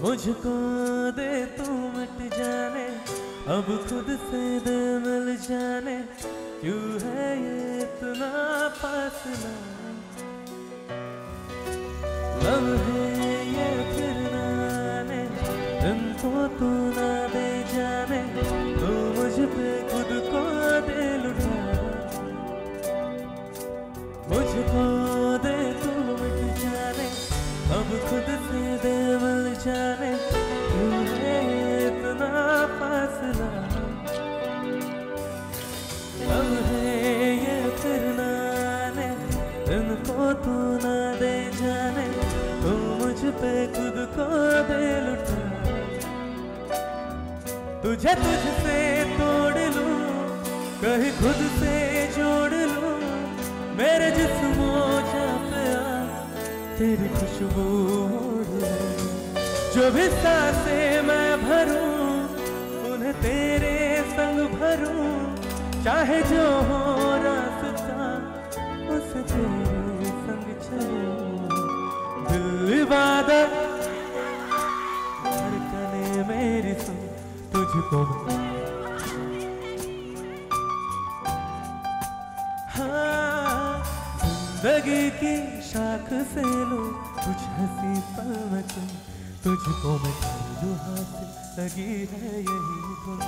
मुझको दे तू मिट जाने, अब खुद से दे मिल जाने, क्यों है ये इतना फासला। लम्हे ये फिर न आने, इनको तू ना दे जाने, तू मुझ पे खुद को दे लुटा। मुझको दे तू मिट जाने, अब खुद से दे मिल जाने, क्यों है इतना फासला। लम्हे ये फिर न आने, इनको तू ना दे जाने, तू मुझ पे खुद को दे लुटा। तुझे तुझसे तोड़ लूं, कहीं खुद से जोड़ लूं, मेरे जिस्मों जा पे आ तेरी खुशबू ओढ़ ले। जो भी सांसें मैं भरूं, उन्हें तेरे संग भरूं, चाहे जो हो रास्ता उसे तेरे संग चलूं। दिल इबादत धड़कने मेरी सुन, तुझको हाँ जिंदगी की शाख से लो कुछ हंसी पल में तुम, तुझको मैं जो हाथ लगी है यही धुन।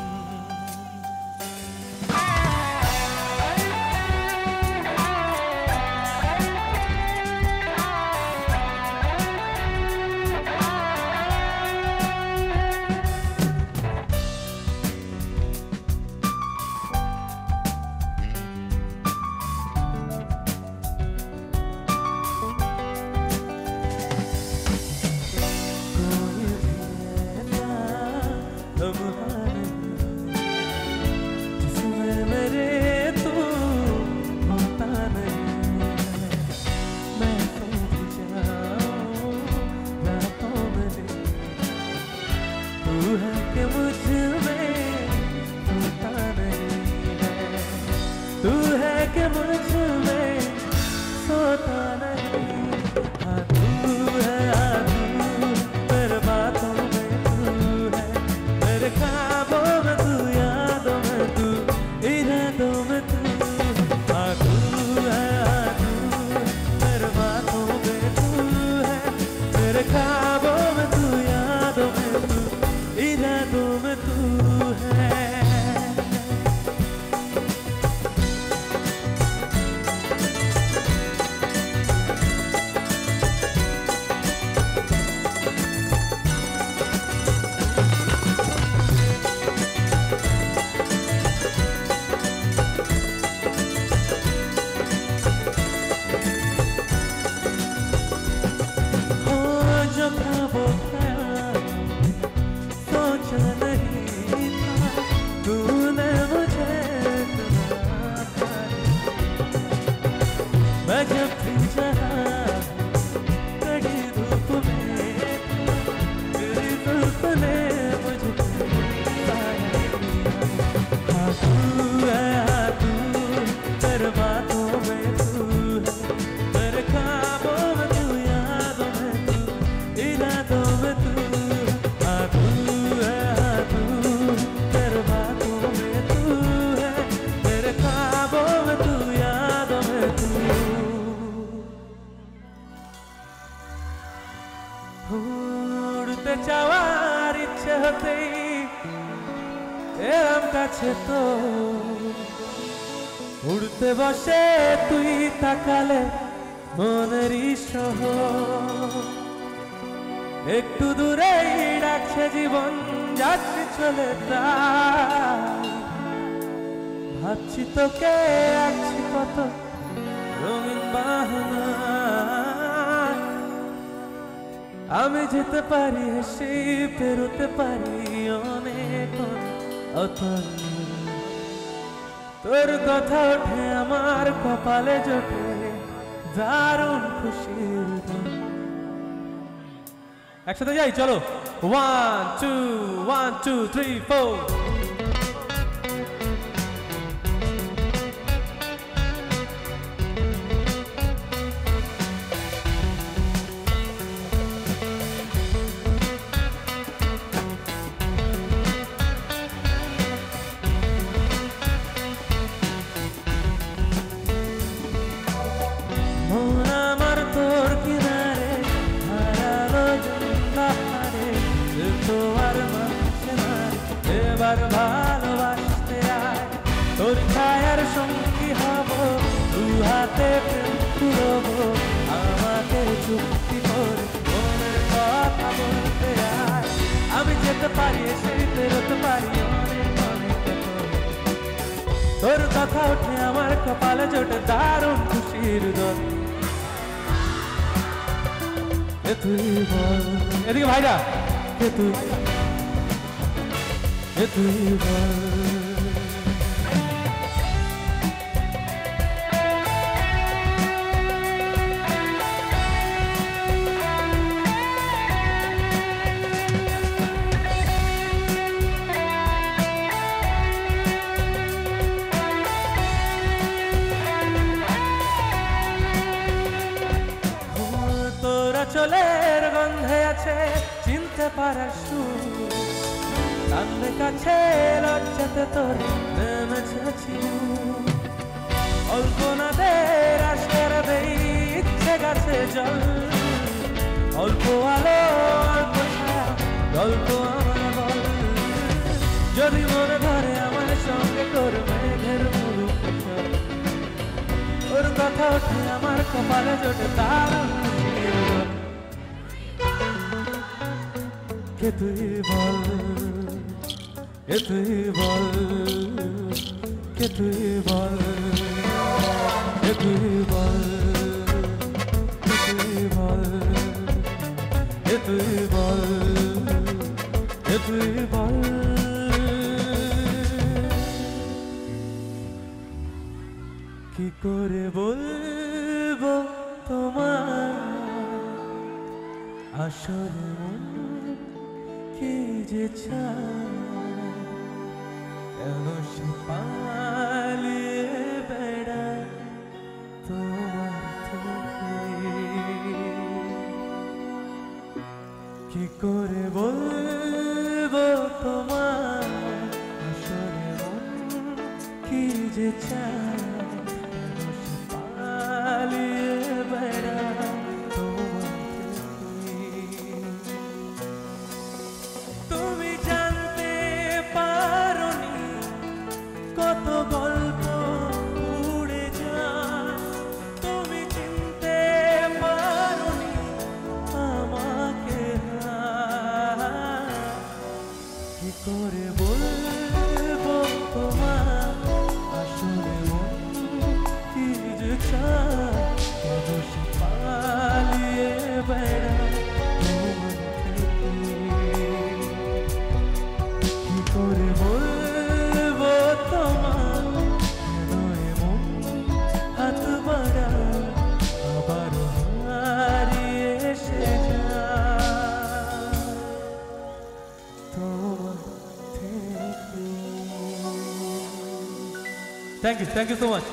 উড়তে চাওয়ার ইচ্ছে হতেই এরম কাছে তো উড়তে বসে তুই তাকালে মনেরই শহর একটু দূরেই ডাকছে জীবন যাচ্ছে চলে তাই ভাবছি তোকে আছি কত রঙিন বাহানা আমি যেতে পারি হেসে পেরোতে পারি অনেক অতল তোর কথা ওঠে আমার কপালে জোটে দারুণ খুশির দিন একসাথে যাই চলো 1 2 1 2 3 4 পারি সেই পেরোতে পারি অনেক অনেক তোর কথা ওঠে আমার কপালে জোটে দারুণ খুশির দল কে তুই বল এদিকে ভাইরা কে তুই বল চলের গন্ধে আছে চিনতে পারার সুর সামনে কাছে লজ্জাতে তোর নেমেছি অল্পনাদের আশার দেই ইচ্ছে গাছে জল অল্প আলো অল্প ছায়া গল্প আমার বল যদি মনে ধরে আমার সঙ্গে তোর মেঘের মুলুক ওর কথা ওঠে আমার কপালে জোটে দারুণ কে তুই বল কে তুই বল কে তুই বল কে তুই বল কে তুই বল কে তুই বল কে তুই বল কি করে বলবো তোমার আসলে মন কি যে চায় কেন সে পালিয়ে বেড়ায় তোমার থেকে কি করে বলবো তোমার আসলে মন কি যে চায় কেন সে পালিয়ে বেড়ায় কত গল্প উড়ে যায় তুমি চিনতে পারোনি আমাকে কি করে বলবো তোমার আসলে মন কি যে চায় কেন সে পালিয়ে বেড়ায় তোমার থেকে কি করে বলবো তোমার কেন এমন হাত বাড়া আবার হারিয়ে এসে যায় তোমার থেকে থ্যাংক ইউ সো মাচ